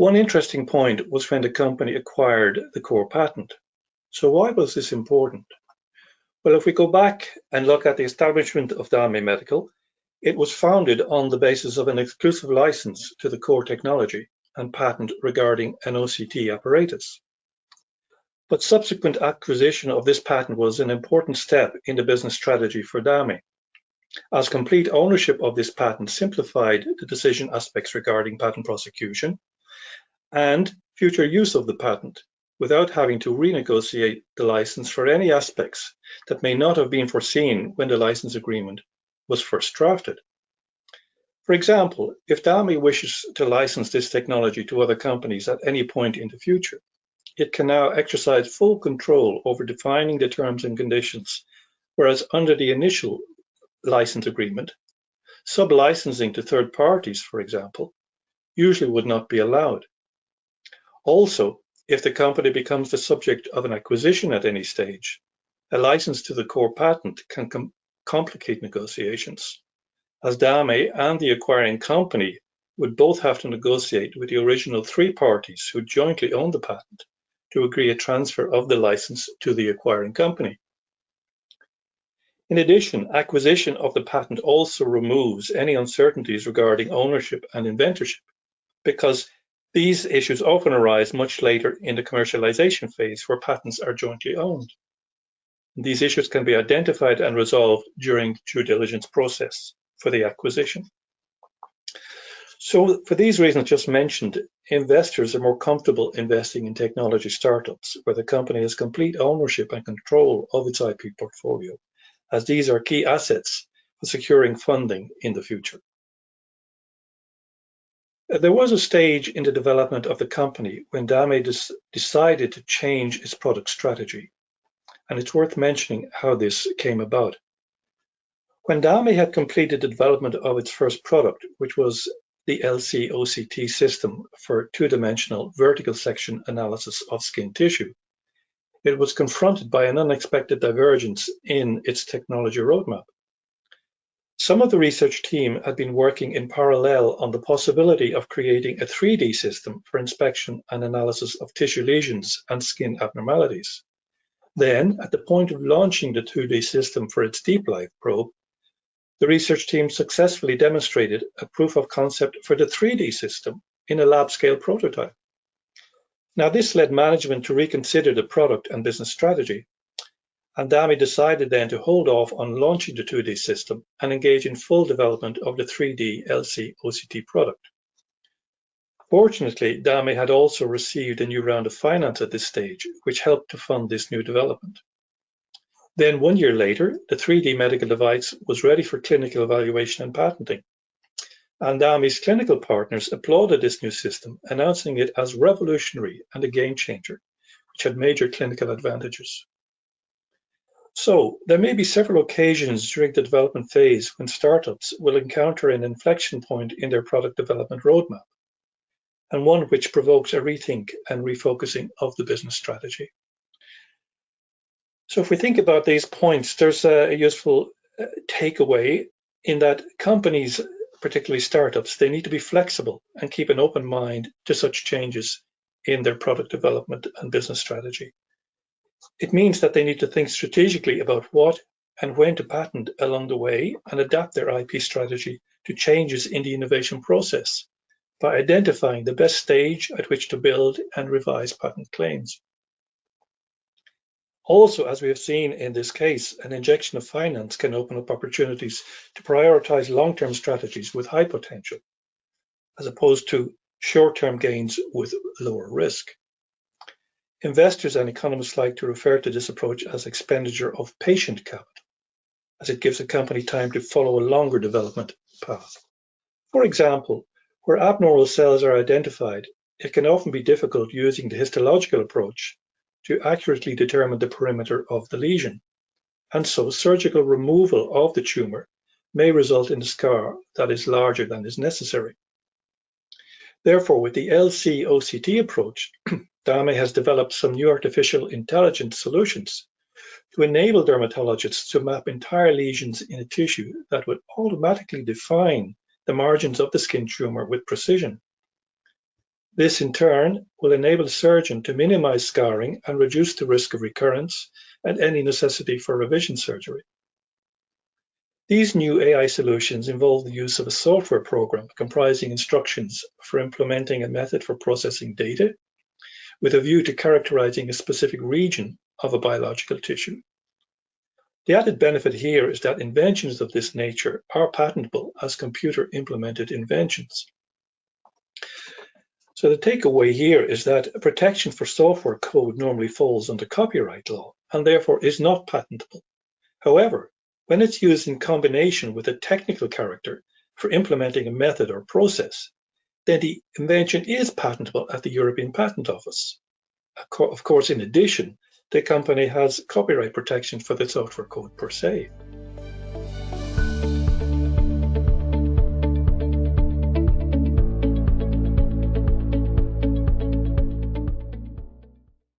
One interesting point was when the company acquired the core patent. So why was this important? Well, if we go back and look at the establishment of Damae Medical, it was founded on the basis of an exclusive license to the core technology and patent regarding an OCT apparatus. But subsequent acquisition of this patent was an important step in the business strategy for Damae, as complete ownership of this patent simplified the decision aspects regarding patent prosecution and future use of the patent without having to renegotiate the license for any aspects that may not have been foreseen when the license agreement was first drafted. For example, if Damae wishes to license this technology to other companies at any point in the future, it can now exercise full control over defining the terms and conditions, whereas under the initial license agreement, sub-licensing to third parties, for example, usually would not be allowed. Also, if the company becomes the subject of an acquisition at any stage, a license to the core patent can complicate negotiations, as Damae and the acquiring company would both have to negotiate with the original three parties who jointly own the patent to agree a transfer of the license to the acquiring company. In addition, acquisition of the patent also removes any uncertainties regarding ownership and inventorship, because these issues often arise much later in the commercialization phase where patents are jointly owned. These issues can be identified and resolved during the due diligence process for the acquisition. So for these reasons just mentioned, investors are more comfortable investing in technology startups where the company has complete ownership and control of its IP portfolio, as these are key assets for securing funding in the future. There was a stage in the development of the company when Damae decided to change its product strategy, and it's worth mentioning how this came about. When Damae had completed the development of its first product, which was the LC-OCT system for two-dimensional vertical section analysis of skin tissue, it was confronted by an unexpected divergence in its technology roadmap. Some of the research team had been working in parallel on the possibility of creating a 3D system for inspection and analysis of tissue lesions and skin abnormalities. Then, at the point of launching the 2D system for its Deep Life probe, the research team successfully demonstrated a proof of concept for the 3D system in a lab-scale prototype. Now, this led management to reconsider the product and business strategy, and Damae decided then to hold off on launching the 2D system and engage in full development of the 3D LC-OCT product. Fortunately, Damae had also received a new round of finance at this stage, which helped to fund this new development. Then 1 year later, the 3D medical device was ready for clinical evaluation and patenting. And Damae's clinical partners applauded this new system, announcing it as revolutionary and a game changer, which had major clinical advantages. So there may be several occasions during the development phase when startups will encounter an inflection point in their product development roadmap, and one which provokes a rethink and refocusing of the business strategy. So if we think about these points, there's a useful takeaway in that companies, particularly startups, they need to be flexible and keep an open mind to such changes in their product development and business strategy. It means that they need to think strategically about what and when to patent along the way and adapt their IP strategy to changes in the innovation process by identifying the best stage at which to build and revise patent claims. Also, as we have seen in this case, an injection of finance can open up opportunities to prioritize long-term strategies with high potential, as opposed to short-term gains with lower risk. Investors and economists like to refer to this approach as expenditure of patient capital, as it gives a company time to follow a longer development path. For example, where abnormal cells are identified, it can often be difficult using the histological approach to accurately determine the perimeter of the lesion, and so surgical removal of the tumor may result in a scar that is larger than is necessary. Therefore, with the LC-OCT approach, Damae has developed some new artificial intelligence solutions to enable dermatologists to map entire lesions in a tissue that would automatically define the margins of the skin tumor with precision. This in turn will enable the surgeon to minimize scarring and reduce the risk of recurrence and any necessity for revision surgery. These new AI solutions involve the use of a software program comprising instructions for implementing a method for processing data with a view to characterizing a specific region of a biological tissue. The added benefit here is that inventions of this nature are patentable as computer-implemented inventions. So the takeaway here is that protection for software code normally falls under copyright law and therefore is not patentable. However, when it's used in combination with a technical character for implementing a method or process, then the invention is patentable at the European Patent Office. Of course, in addition, the company has copyright protection for the software code per se.